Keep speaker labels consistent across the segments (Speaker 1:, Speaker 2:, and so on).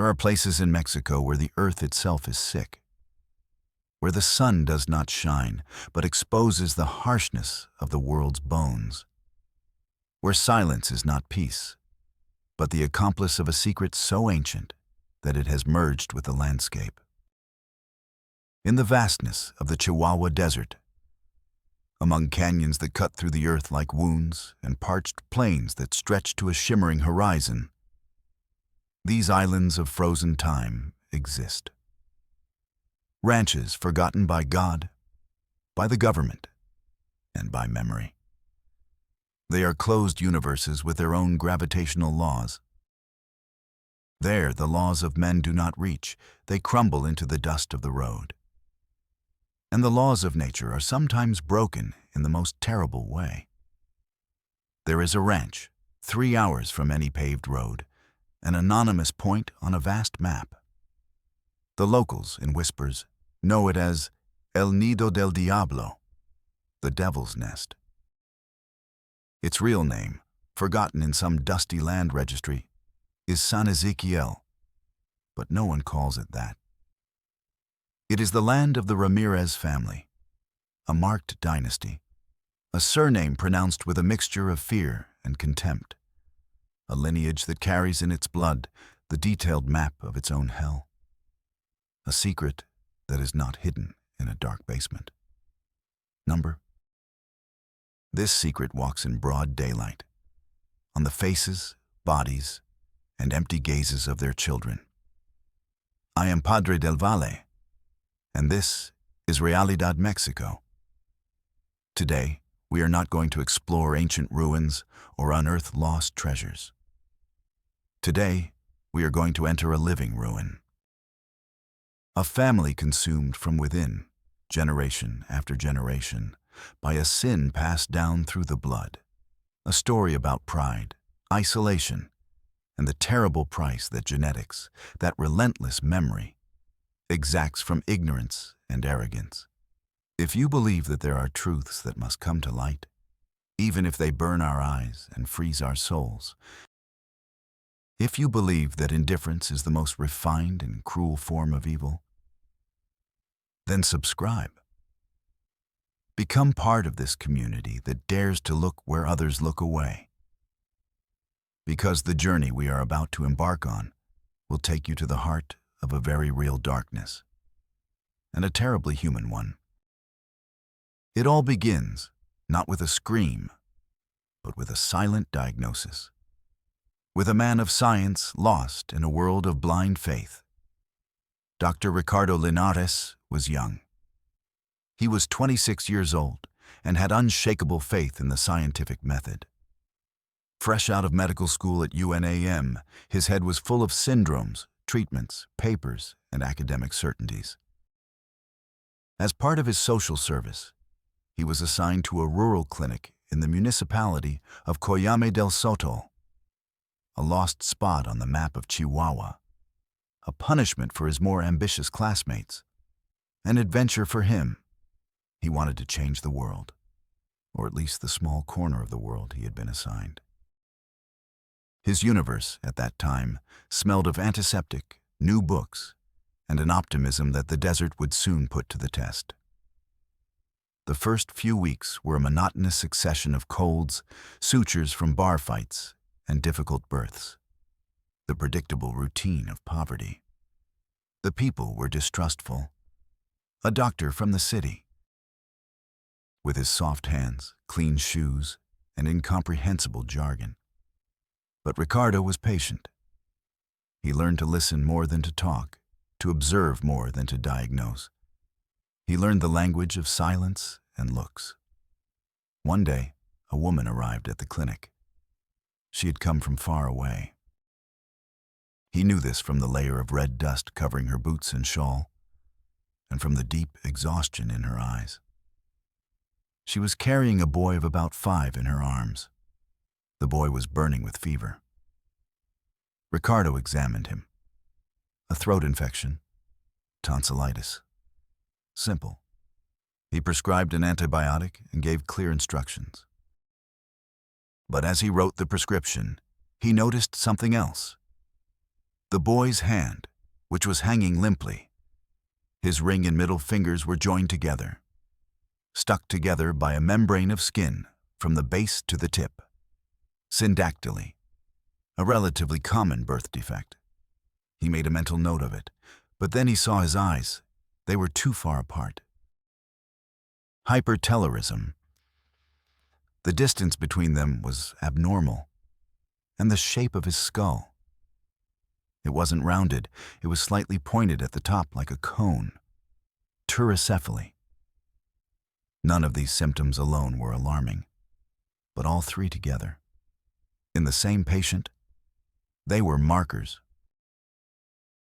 Speaker 1: There are places in Mexico where the earth itself is sick, where the sun does not shine, but exposes the harshness of the world's bones, where silence is not peace, but the accomplice of a secret so ancient that it has merged with the landscape. In the vastness of the Chihuahua Desert, among canyons that cut through the earth like wounds and parched plains that stretch to a shimmering horizon, these islands of frozen time exist. Ranches forgotten by God, by the government, and by memory. They are closed universes with their own gravitational laws. There, the laws of men do not reach. They crumble into the dust of the road. And the laws of nature are sometimes broken in the most terrible way. There is a ranch, 3 hours from any paved road, an anonymous point on a vast map. The locals, in whispers, know it as El Nido del Diablo, the Devil's Nest. Its real name, forgotten in some dusty land registry, is San Ezequiel, but no one calls it that. It is the land of the Ramírez family, a marked dynasty, a surname pronounced with a mixture of fear and contempt, a lineage that carries in its blood the detailed map of its own hell, a secret that is not hidden in a dark basement. Number? This secret walks in broad daylight, on the faces, bodies, and empty gazes of their children. I am Padre del Valle, and this is Realidad Mexico. Today, we are not going to explore ancient ruins or unearth lost treasures. Today, we are going to enter a living ruin. A family consumed from within, generation after generation, by a sin passed down through the blood. A story about pride, isolation, and the terrible price that genetics, that relentless memory, exacts from ignorance and arrogance. If you believe that there are truths that must come to light, even if they burn our eyes and freeze our souls, if you believe that indifference is the most refined and cruel form of evil, then subscribe. Become part of this community that dares to look where others look away. Because the journey we are about to embark on will take you to the heart of a very real darkness, and a terribly human one. It all begins not with a scream, but with a silent diagnosis, with a man of science lost in a world of blind faith. Dr. Ricardo Linares was young. He was 26 years old and had unshakable faith in the scientific method. Fresh out of medical school at UNAM, his head was full of syndromes, treatments, papers, and academic certainties. As part of his social service, he was assigned to a rural clinic in the municipality of Coyame del Soto, a lost spot on the map of Chihuahua, a punishment for his more ambitious classmates, an adventure for him. He wanted to change the world, or at least the small corner of the world he had been assigned. His universe, at that time, smelled of antiseptic, new books, and an optimism that the desert would soon put to the test. The first few weeks were a monotonous succession of colds, sutures from bar fights, and difficult births, the predictable routine of poverty. The people were distrustful. A doctor from the city, with his soft hands, clean shoes, and incomprehensible jargon. But Ricardo was patient. He learned to listen more than to talk, to observe more than to diagnose. He learned the language of silence and looks. One day, a woman arrived at the clinic. She had come from far away. He knew this from the layer of red dust covering her boots and shawl, and from the deep exhaustion in her eyes. She was carrying a boy of about 5 in her arms. The boy was burning with fever. Ricardo examined him. A throat infection, tonsillitis. Simple. He prescribed an antibiotic and gave clear instructions. But as he wrote the prescription, he noticed something else. The boy's hand, which was hanging limply. His ring and middle fingers were joined together, stuck together by a membrane of skin from the base to the tip. Syndactyly, a relatively common birth defect. He made a mental note of it, but then he saw his eyes. They were too far apart. Hypertelorism. The distance between them was abnormal, and the shape of his skull. It wasn't rounded, it was slightly pointed at the top like a cone. Pterocephaly. None of these symptoms alone were alarming, but all three together, in the same patient, they were markers.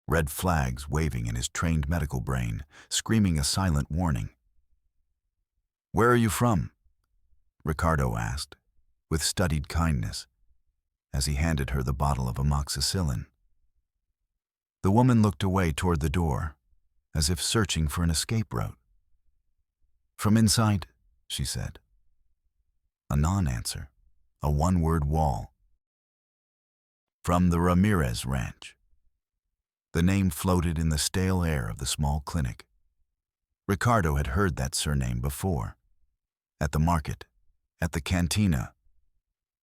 Speaker 1: Red flags waving in his trained medical brain, screaming a silent warning. "Where are you from?" Ricardo asked, with studied kindness, as he handed her the bottle of amoxicillin. The woman looked away toward the door, as if searching for an escape route. "From inside," she said. A non-answer, a one-word wall. "From the Ramírez ranch." The name floated in the stale air of the small clinic. Ricardo had heard that surname before. At the market, at the cantina.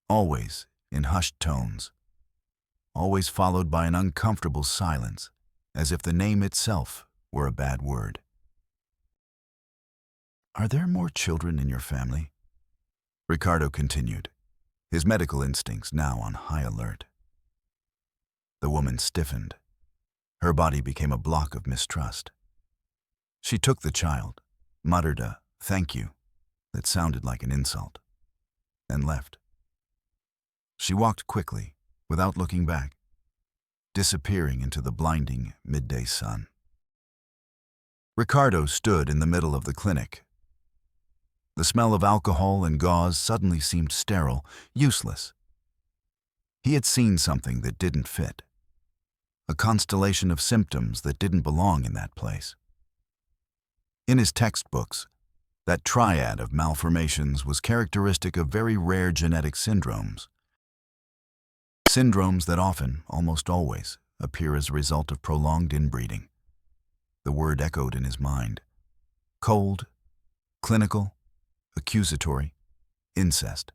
Speaker 1: Always in hushed tones. Always followed by an uncomfortable silence, as if the name itself were a bad word. "Are there more children in your family?" Ricardo continued, his medical instincts now on high alert. The woman stiffened. Her body became a block of mistrust. She took the child, muttered a "thank you" that sounded like an insult, and left. She walked quickly, without looking back, disappearing into the blinding midday sun. Ricardo stood in the middle of the clinic. The smell of alcohol and gauze suddenly seemed sterile, useless. He had seen something that didn't fit. A constellation of symptoms that didn't belong in that place. In his textbooks, that triad of malformations was characteristic of very rare genetic syndromes. Syndromes that often, almost always, appear as a result of prolonged inbreeding. The word echoed in his mind. Cold, clinical, accusatory, incest.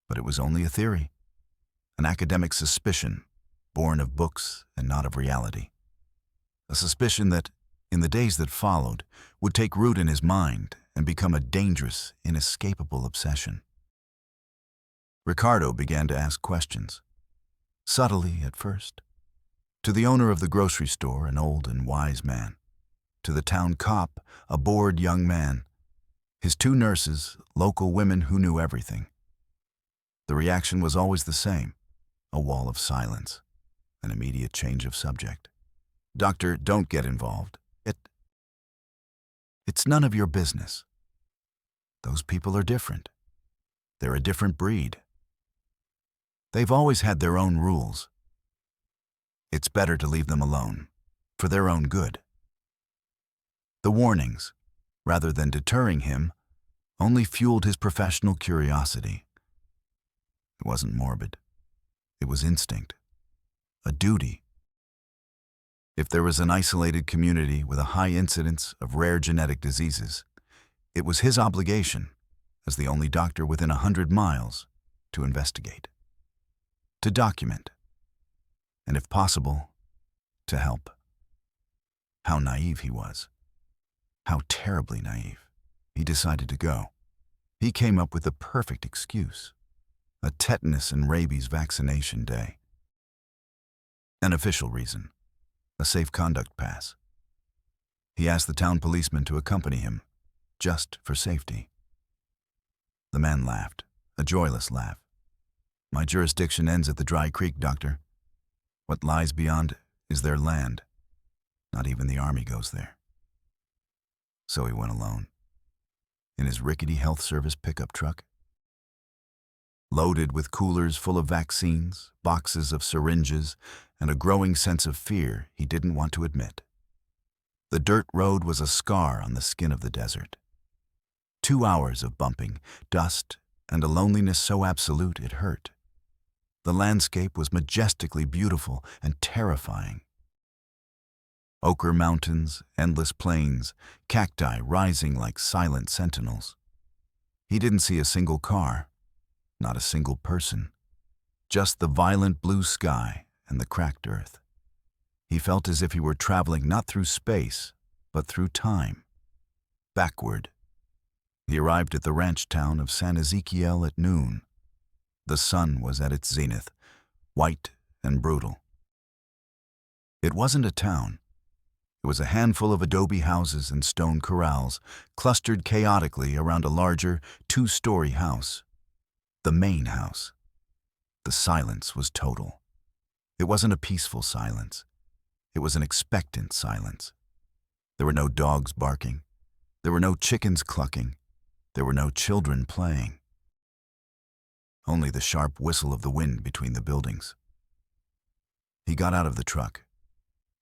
Speaker 1: But it was only a theory, an academic suspicion, born of books and not of reality. A suspicion that, in the days that followed, would take root in his mind and become a dangerous, inescapable obsession. Ricardo began to ask questions, subtly at first. To the owner of the grocery store, an old and wise man. To the town cop, a bored young man. His two nurses, local women who knew everything. The reaction was always the same, a wall of silence. An immediate change of subject. "Doctor, don't get involved. It's none of your business. Those people are different. They're a different breed. They've always had their own rules. It's better to leave them alone, for their own good." The warnings, rather than deterring him, only fueled his professional curiosity. It wasn't morbid. It was instinct. A duty. If there was an isolated community with a high incidence of rare genetic diseases, it was his obligation, as the only doctor within 100 miles, to investigate, to document, and if possible, to help. How naive he was. How terribly naive. He decided to go. He came up with the perfect excuse. A tetanus and rabies vaccination day. An official reason. A safe conduct pass. He asked the town policeman to accompany him, just for safety. The man laughed, a joyless laugh. "My jurisdiction ends at the dry creek, Doctor. What lies beyond is their land. Not even the army goes there." So he went alone, in his rickety health service pickup truck. Loaded with coolers full of vaccines, boxes of syringes, and a growing sense of fear he didn't want to admit. The dirt road was a scar on the skin of the desert. 2 hours of bumping, dust, and a loneliness so absolute it hurt. The landscape was majestically beautiful and terrifying. Ochre mountains, endless plains, cacti rising like silent sentinels. He didn't see a single car, not a single person, just the violent blue sky and the cracked earth. He felt as if he were traveling not through space, but through time, backward. He arrived at the ranch town of San Ezequiel at noon. The sun was at its zenith, white and brutal. It wasn't a town. It was a handful of adobe houses and stone corrals, clustered chaotically around a larger, two-story house. The main house. The silence was total. It wasn't a peaceful silence. It was an expectant silence. There were no dogs barking. There were no chickens clucking. There were no children playing. Only the sharp whistle of the wind between the buildings. He got out of the truck.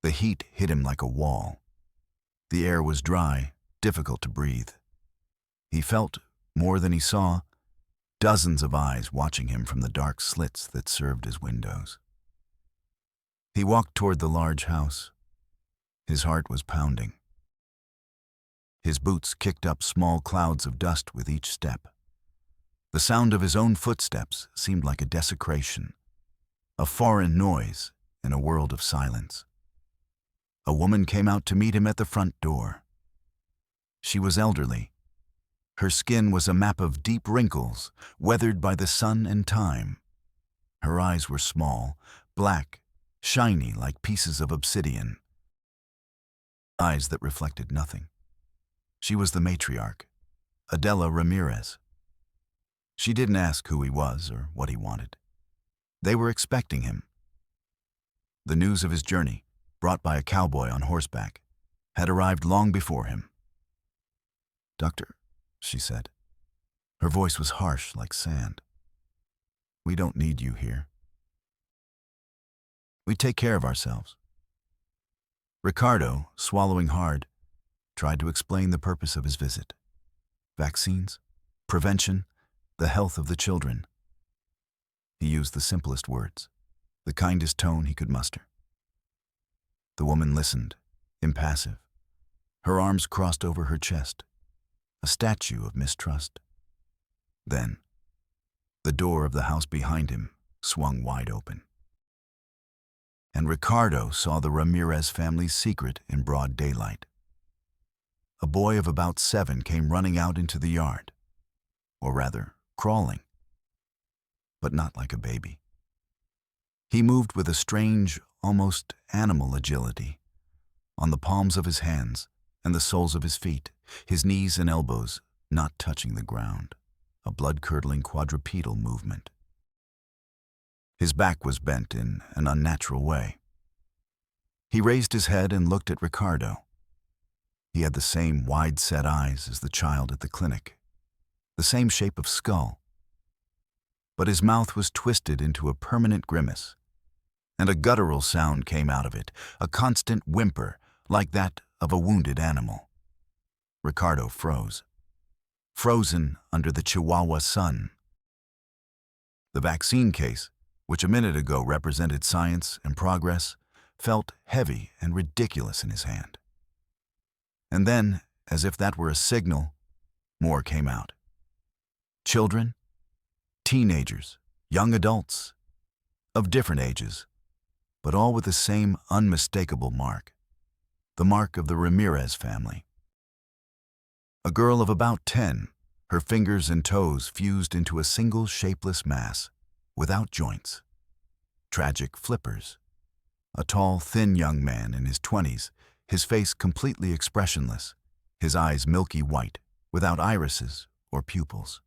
Speaker 1: The heat hit him like a wall. The air was dry, difficult to breathe. He felt, more than he saw, dozens of eyes watching him from the dark slits that served as windows. He walked toward the large house. His heart was pounding. His boots kicked up small clouds of dust with each step. The sound of his own footsteps seemed like a desecration, a foreign noise in a world of silence. A woman came out to meet him at the front door. She was elderly. Her skin was a map of deep wrinkles, weathered by the sun and time. Her eyes were small, black, shiny like pieces of obsidian. Eyes that reflected nothing. She was the matriarch, Adela Ramírez. She didn't ask who he was or what he wanted. They were expecting him. The news of his journey, brought by a cowboy on horseback, had arrived long before him. "Doctor," she said. Her voice was harsh like sand. "We don't need you here. We take care of ourselves." Ricardo, swallowing hard, tried to explain the purpose of his visit. Vaccines, prevention, the health of the children. He used the simplest words, the kindest tone he could muster. The woman listened, impassive, her arms crossed over her chest, a statue of mistrust. Then, the door of the house behind him swung wide open. And Ricardo saw the Ramírez family's secret in broad daylight. A boy of about 7 came running out into the yard, or rather, crawling, but not like a baby. He moved with a strange, almost animal agility. On the palms of his hands and the soles of his feet, his knees and elbows not touching the ground, a blood-curdling quadrupedal movement. His back was bent in an unnatural way. He raised his head and looked at Ricardo. He had the same wide-set eyes as the child at the clinic, the same shape of skull. But his mouth was twisted into a permanent grimace, and a guttural sound came out of it, a constant whimper like that of a wounded animal. Ricardo froze, frozen under the Chihuahua sun. The vaccine case, which a minute ago represented science and progress, felt heavy and ridiculous in his hand. And then, as if that were a signal, more came out. Children, teenagers, young adults, of different ages, but all with the same unmistakable mark, the mark of the Ramírez family. A girl of about 10, her fingers and toes fused into a single shapeless mass, without joints. Tragic flippers. A tall, thin young man in his 20s, his face completely expressionless, his eyes milky white, without irises or pupils.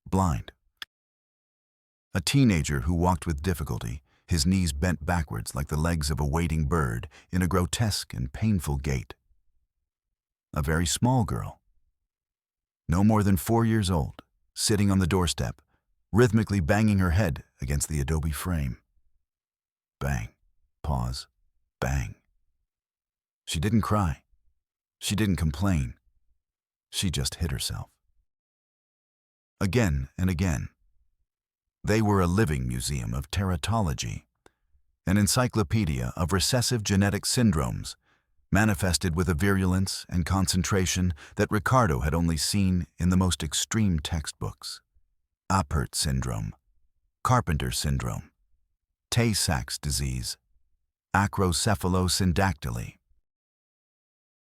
Speaker 1: Blind. A teenager who walked with difficulty, his knees bent backwards like the legs of a waiting bird in a grotesque and painful gait. A very small girl, no more than 4 years old, sitting on the doorstep, rhythmically banging her head against the adobe frame. Bang, pause, bang. She didn't cry. She didn't complain. She just hit herself. Again and again. They were a living museum of teratology, an encyclopedia of recessive genetic syndromes, manifested with a virulence and concentration that Ricardo had only seen in the most extreme textbooks. Apert syndrome, Carpenter syndrome, Tay-Sachs disease, acrocephalosyndactyly.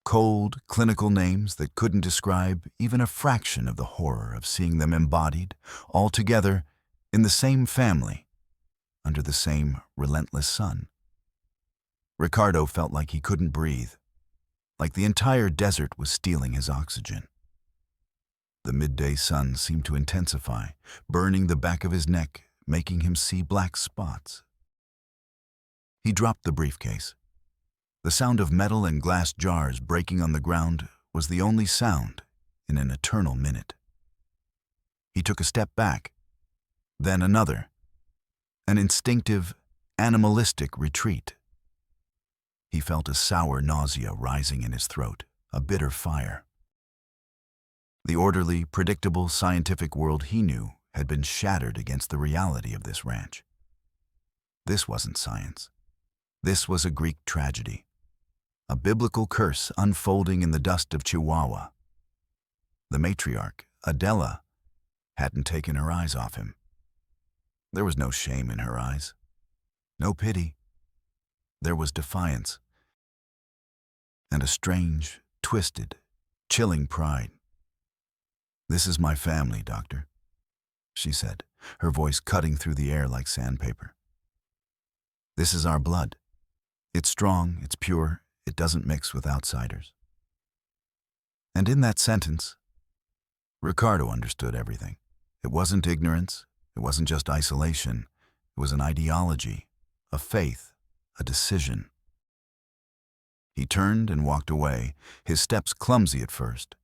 Speaker 1: Cold, clinical names that couldn't describe even a fraction of the horror of seeing them embodied, all together, in the same family, under the same relentless sun. Ricardo felt like he couldn't breathe, like the entire desert was stealing his oxygen. The midday sun seemed to intensify, burning the back of his neck, making him see black spots. He dropped the briefcase. The sound of metal and glass jars breaking on the ground was the only sound in an eternal minute. He took a step back, then another, an instinctive, animalistic retreat. He felt a sour nausea rising in his throat, a bitter fire. The orderly, predictable, scientific world he knew had been shattered against the reality of this ranch. This wasn't science. This was a Greek tragedy, a biblical curse unfolding in the dust of Chihuahua. The matriarch, Adela, hadn't taken her eyes off him. There was no shame in her eyes, no pity. There was defiance and a strange, twisted, chilling pride. "This is my family, Doctor," she said, her voice cutting through the air like sandpaper. "This is our blood. It's strong, it's pure, it doesn't mix with outsiders." And in that sentence, Ricardo understood everything. It wasn't ignorance, it wasn't just isolation, it was an ideology, a faith, a decision. He turned and walked away, his steps clumsy at first,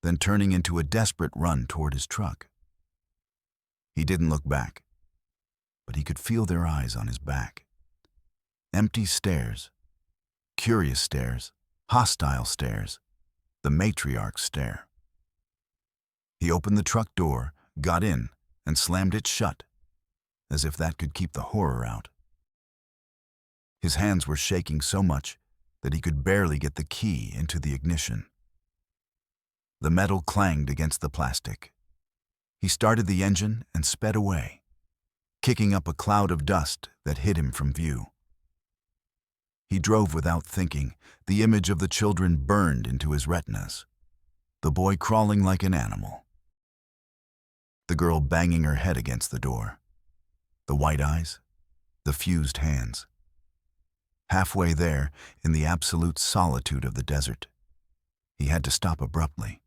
Speaker 1: then turning into a desperate run toward his truck. He didn't look back, but he could feel their eyes on his back. Empty stares, curious stares, hostile stares, the matriarch's stare. He opened the truck door, got in, and slammed it shut, as if that could keep the horror out. His hands were shaking so much that he could barely get the key into the ignition. The metal clanged against the plastic. He started the engine and sped away, kicking up a cloud of dust that hid him from view. He drove without thinking. The image of the children burned into his retinas. The boy crawling like an animal. The girl banging her head against the door. The white eyes, the fused hands. Halfway there, in the absolute solitude of the desert, he had to stop abruptly.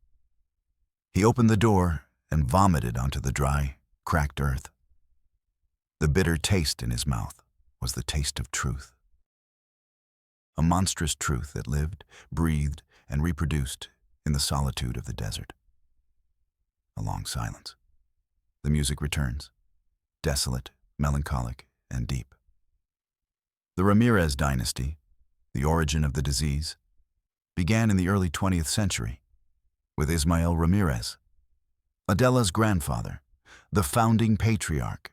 Speaker 1: He opened the door and vomited onto the dry, cracked earth. The bitter taste in his mouth was the taste of truth. A monstrous truth that lived, breathed, and reproduced in the solitude of the desert. A long silence. The music returns, desolate, melancholic, and deep. The Ramírez dynasty, the origin of the disease, began in the early 20th century with Ismael Ramírez, Adela's grandfather, the founding patriarch,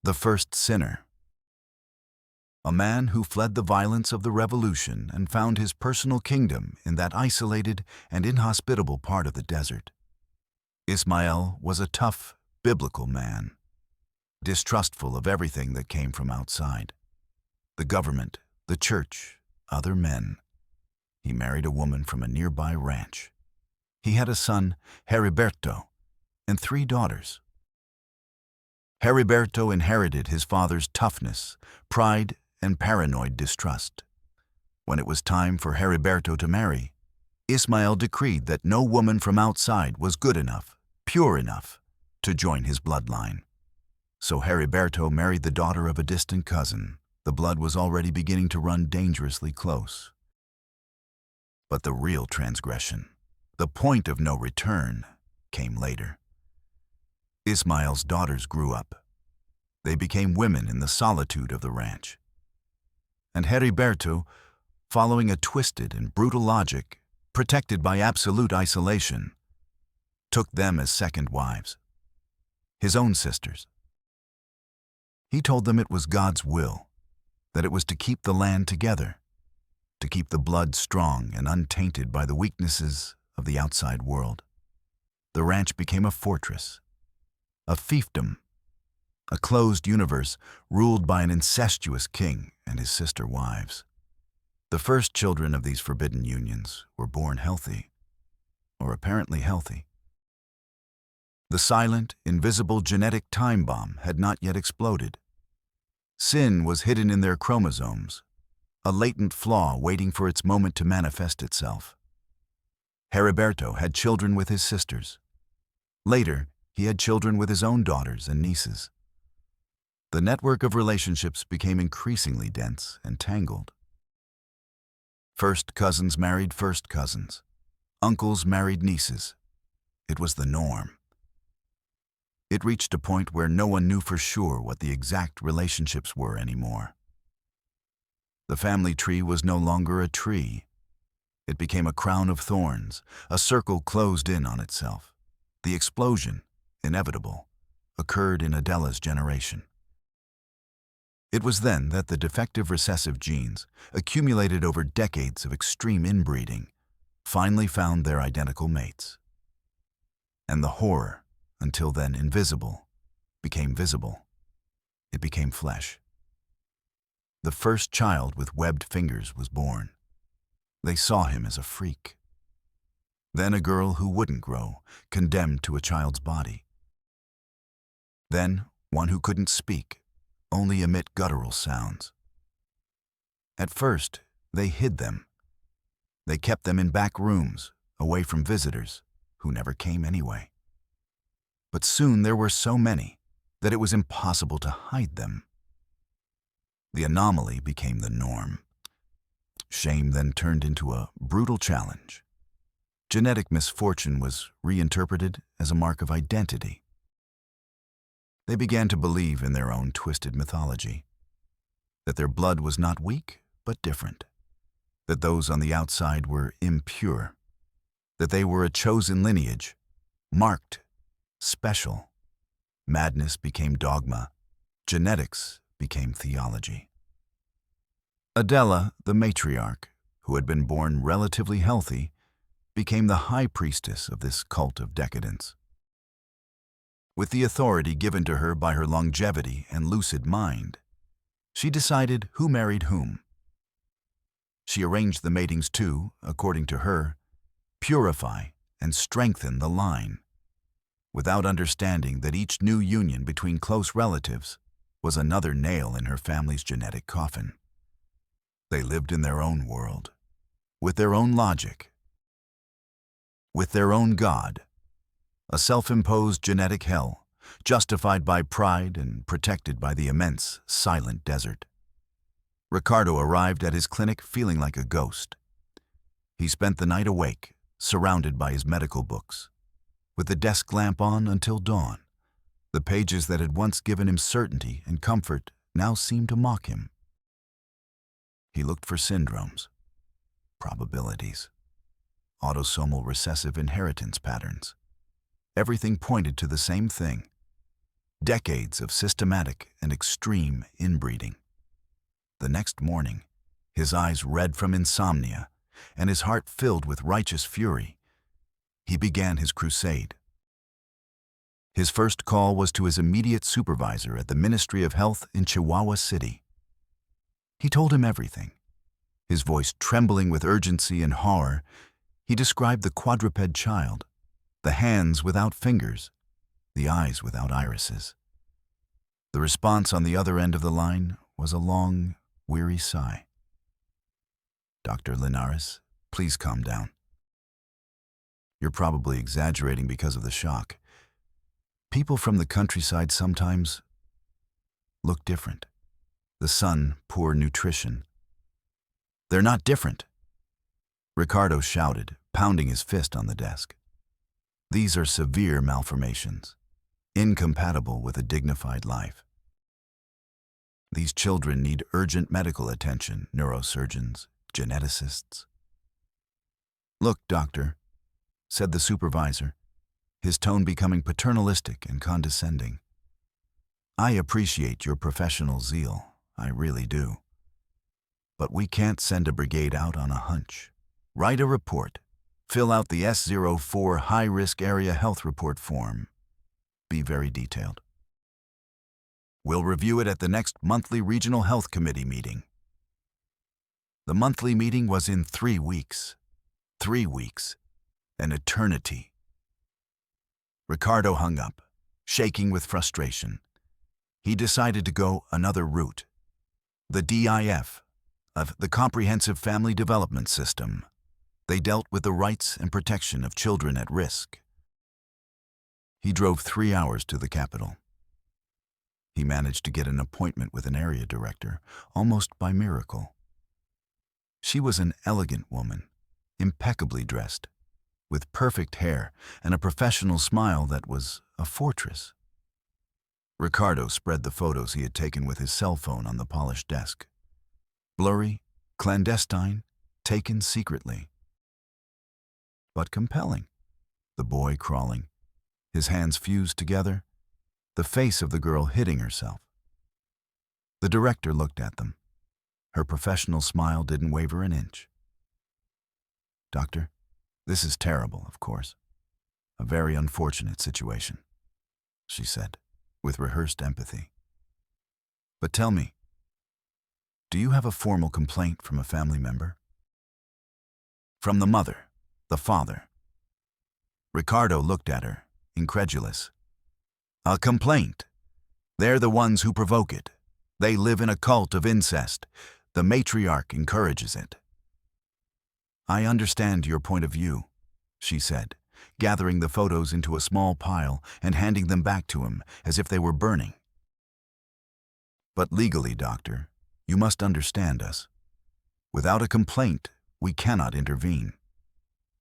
Speaker 1: the first sinner. A man who fled the violence of the revolution and found his personal kingdom in that isolated and inhospitable part of the desert. Ismael was a tough, biblical man, distrustful of everything that came from outside. The government, the church, other men. He married a woman from a nearby ranch. He had a son, Heriberto, and 3 daughters. Heriberto inherited his father's toughness, pride, and paranoid distrust. When it was time for Heriberto to marry, Ismael decreed that no woman from outside was good enough, pure enough, to join his bloodline. So Heriberto married the daughter of a distant cousin. The blood was already beginning to run dangerously close. But the real transgression, the point of no return, came later. Ismael's daughters grew up. They became women in the solitude of the ranch. And Heriberto, following a twisted and brutal logic, protected by absolute isolation, took them as second wives. His own sisters. He told them it was God's will, that it was to keep the land together, to keep the blood strong and untainted by the weaknesses of the outside world. The ranch became a fortress, a fiefdom, a closed universe ruled by an incestuous king and his sister wives. The first children of these forbidden unions were born healthy, or apparently healthy. The silent, invisible genetic time bomb had not yet exploded. Sin was hidden in their chromosomes, a latent flaw waiting for its moment to manifest itself. Heriberto had children with his sisters. Later, he had children with his own daughters and nieces. The network of relationships became increasingly dense and tangled. First cousins married first cousins. Uncles married nieces. It was the norm. It reached a point where no one knew for sure what the exact relationships were anymore. The family tree was no longer a tree. It became a crown of thorns, a circle closed in on itself. The explosion, inevitable, occurred in Adela's generation. It was then that the defective recessive genes, accumulated over decades of extreme inbreeding, finally found their identical mates. And the horror, until then invisible, became visible. It became flesh. The first child with webbed fingers was born. They saw him as a freak. Then a girl who wouldn't grow, condemned to a child's body. Then one who couldn't speak, only emit guttural sounds. At first, they hid them. They kept them in back rooms, away from visitors, who never came anyway. But soon there were so many that it was impossible to hide them. The anomaly became the norm. Shame then turned into a brutal challenge. Genetic misfortune was reinterpreted as a mark of identity. They began to believe in their own twisted mythology, that their blood was not weak, but different, that those on the outside were impure, that they were a chosen lineage, marked, special. Madness became dogma. Genetics became theology. Adela, the matriarch, who had been born relatively healthy, became the high priestess of this cult of decadence. With the authority given to her by her longevity and lucid mind, she decided who married whom. She arranged the matings to, according to her, purify and strengthen the line, without understanding that each new union between close relatives was another nail in her family's genetic coffin. They lived in their own world, with their own logic, with their own God, a self-imposed genetic hell, justified by pride and protected by the immense, silent desert. Ricardo arrived at his clinic feeling like a ghost. He spent the night awake, surrounded by his medical books, with the desk lamp on until dawn. The pages that had once given him certainty and comfort now seemed to mock him. He looked for syndromes, probabilities, autosomal recessive inheritance patterns. Everything pointed to the same thing: decades of systematic and extreme inbreeding. The next morning, his eyes red from insomnia and his heart filled with righteous fury, he began his crusade. His first call was to his immediate supervisor at the Ministry of Health in Chihuahua City. He told him everything. His voice trembling with urgency and horror, he described the quadruped child, the hands without fingers, the eyes without irises. The response on the other end of the line was a long, weary sigh. "Dr. Linares, please calm down. You're probably exaggerating because of the shock. People from the countryside sometimes look different. The sun, poor nutrition. They're not different," Ricardo shouted, pounding his fist on the desk. "These are severe malformations, incompatible with a dignified life. These children need urgent medical attention, neurosurgeons, geneticists." "Look, doctor," said the supervisor, his tone becoming paternalistic and condescending. I appreciate your professional zeal, I really do. But we can't send a brigade out on a hunch. Write a report. Fill out the S04 High-Risk Area Health Report form. Be very detailed. We'll review it at the next monthly Regional Health Committee meeting. The monthly meeting was in 3 weeks. 3 weeks. An eternity. Ricardo hung up, shaking with frustration. He decided to go another route. The DIF, of the Comprehensive Family Development System. They dealt with the rights and protection of children at risk. He drove 3 hours to the capital. He managed to get an appointment with an area director, almost by miracle. She was an elegant woman, impeccably dressed, with perfect hair and a professional smile that was a fortress. Ricardo spread the photos he had taken with his cell phone on the polished desk. Blurry, clandestine, taken secretly. But compelling. The boy crawling, his hands fused together, the face of the girl hitting herself. The director looked at them. Her professional smile didn't waver an inch. "Doctor, this is terrible, of course. A very unfortunate situation," she said, with rehearsed empathy. "But tell me, do you have a formal complaint from a family member?" "From the mother, the father." Ricardo looked at her, incredulous. "A complaint? They're the ones who provoke it. They live in a cult of incest. The matriarch encourages it." "I understand your point of view," she said, gathering the photos into a small pile and handing them back to him as if they were burning. "But legally, doctor, you must understand us. Without a complaint, we cannot intervene.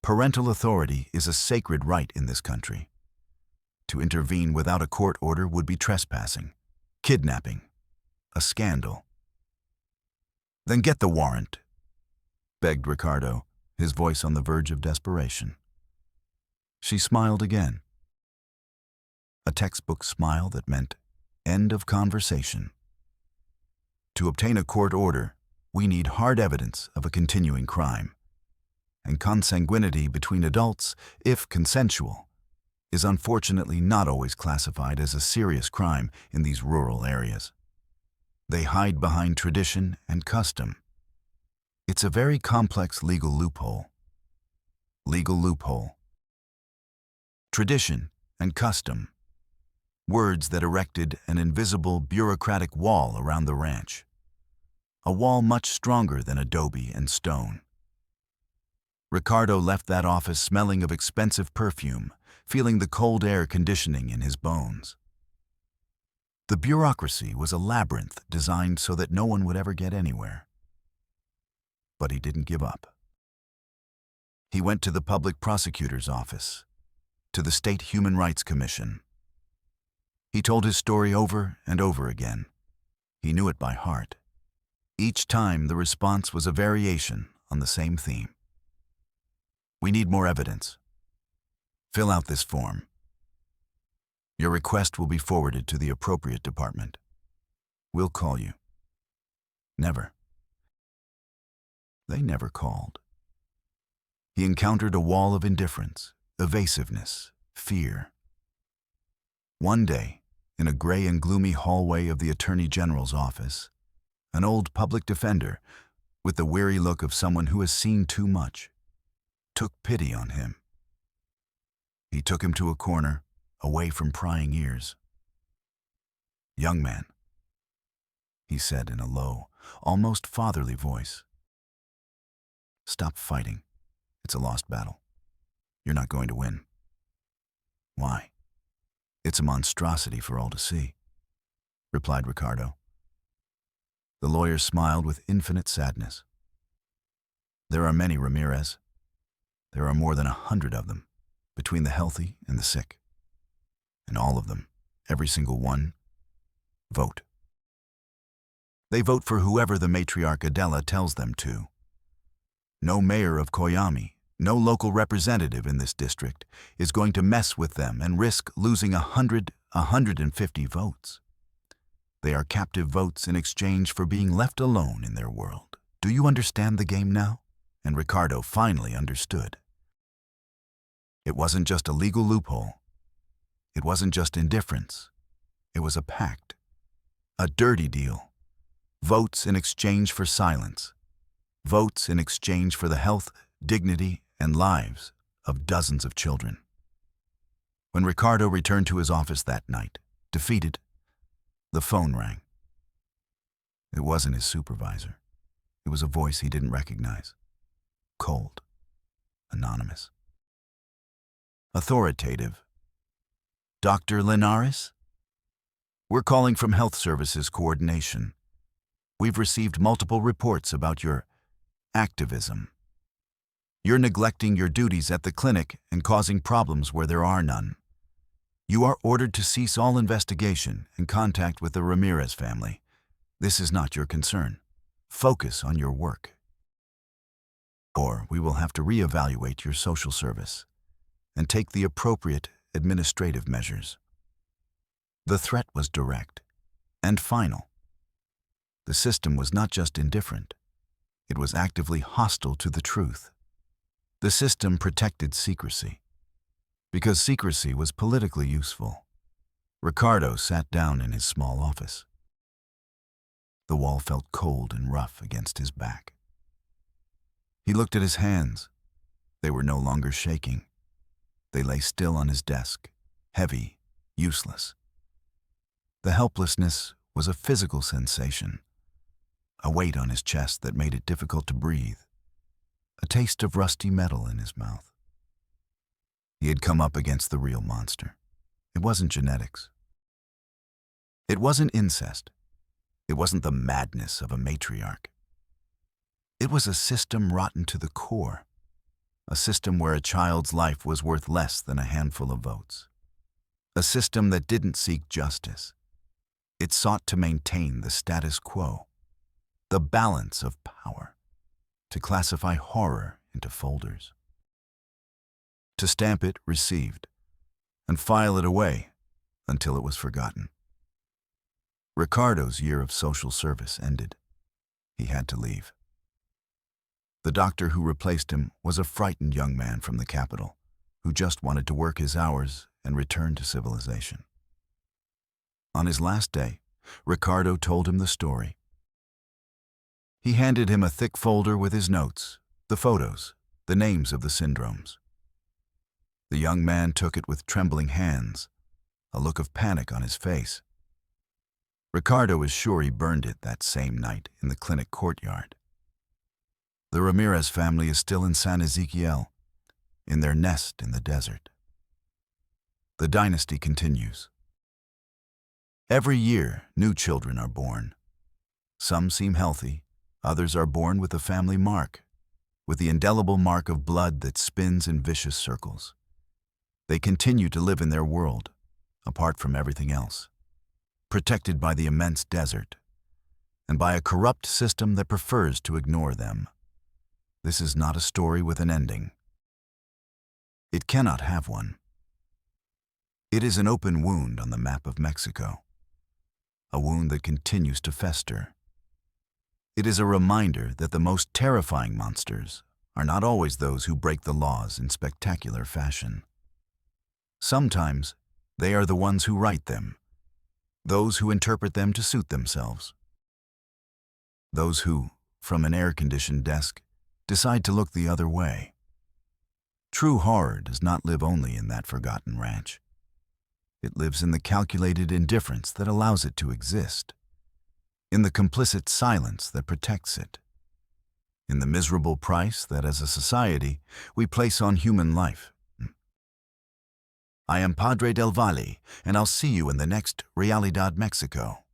Speaker 1: Parental authority is a sacred right in this country. To intervene without a court order would be trespassing, kidnapping, a scandal." "Then get the warrant," begged Ricardo, his voice on the verge of desperation. She smiled again. A textbook smile that meant end of conversation. To obtain a court order, we need hard evidence of a continuing crime. And consanguinity between adults, if consensual, is unfortunately not always classified as a serious crime in these rural areas. They hide behind tradition and custom. It's a very complex legal loophole. Legal loophole. Tradition and custom. Words that erected an invisible bureaucratic wall around the ranch. A wall much stronger than adobe and stone. Ricardo left that office smelling of expensive perfume, feeling the cold air conditioning in his bones. The bureaucracy was a labyrinth designed so that no one would ever get anywhere. But he didn't give up. He went to the public prosecutor's office, to the State Human Rights Commission. He told his story over and over again. He knew it by heart. Each time the response was a variation on the same theme. "We need more evidence. Fill out this form. Your request will be forwarded to the appropriate department. We'll call you." Never. They never called. He encountered a wall of indifference, evasiveness, fear. One day, in a gray and gloomy hallway of the Attorney General's office, an old public defender, with the weary look of someone who has seen too much, took pity on him. He took him to a corner, away from prying ears. "Young man," he said in a low, almost fatherly voice, "stop fighting. It's a lost battle. You're not going to win." "Why?" "It's a monstrosity for all to see," replied Ricardo. The lawyer smiled with infinite sadness. "There are many Ramírez. There are more than 100 of them, between the healthy and the sick. And all of them, every single one, vote. They vote for whoever the matriarch Adela tells them to. No mayor of Koyami, no local representative in this district is going to mess with them and risk losing 150 votes. They are captive votes in exchange for being left alone in their world. Do you understand the game now? And Ricardo finally understood. It wasn't just a legal loophole. It wasn't just indifference. It was a pact. A dirty deal. Votes in exchange for silence. Votes in exchange for the health, dignity, and lives of dozens of children. When Ricardo returned to his office that night, defeated, the phone rang. It wasn't his supervisor. It was a voice he didn't recognize. Cold. Anonymous. Authoritative. Dr. Linares? We're calling from Health Services Coordination. We've received multiple reports about your activism. You're neglecting your duties at the clinic and causing problems where there are none. You are ordered to cease all investigation and contact with the Ramírez family. This is not your concern. Focus on your work. Or we will have to reevaluate your social service and take the appropriate administrative measures. The threat was direct and final. The system was not just indifferent. It was actively hostile to the truth. The system protected secrecy, because secrecy was politically useful. Ricardo sat down in his small office. The wall felt cold and rough against his back. He looked at his hands. They were no longer shaking. They lay still on his desk, heavy, useless. The helplessness was a physical sensation, a weight on his chest that made it difficult to breathe, a taste of rusty metal in his mouth. He had come up against the real monster. It wasn't genetics. It wasn't incest. It wasn't the madness of a matriarch. It was a system rotten to the core, a system where a child's life was worth less than a handful of votes, a system that didn't seek justice. It sought to maintain the status quo, the balance of power, to classify horror into folders, to stamp it received, and file it away until it was forgotten. Ricardo's year of social service ended. He had to leave. The doctor who replaced him was a frightened young man from the capital who just wanted to work his hours and return to civilization. On his last day, Ricardo told him the story. He handed him a thick folder with his notes, the photos, the names of the syndromes. The young man took it with trembling hands, a look of panic on his face. Ricardo is sure he burned it that same night in the clinic courtyard. The Ramírez family is still in San Ezequiel, in their nest in the desert. The dynasty continues. Every year, new children are born. Some seem healthy, others are born with a family mark, with the indelible mark of blood that spins in vicious circles. They continue to live in their world, apart from everything else, protected by the immense desert, and by a corrupt system that prefers to ignore them. This is not a story with an ending. It cannot have one. It is an open wound on the map of Mexico, a wound that continues to fester. It is a reminder that the most terrifying monsters are not always those who break the laws in spectacular fashion. Sometimes they are the ones who write them, those who interpret them to suit themselves, those who, from an air-conditioned desk, decide to look the other way. True horror does not live only in that forgotten ranch. It lives in the calculated indifference that allows it to exist, in the complicit silence that protects it, in the miserable price that as a society we place on human life. I am Padre del Valle, and I'll see you in the next Realidad Mexico.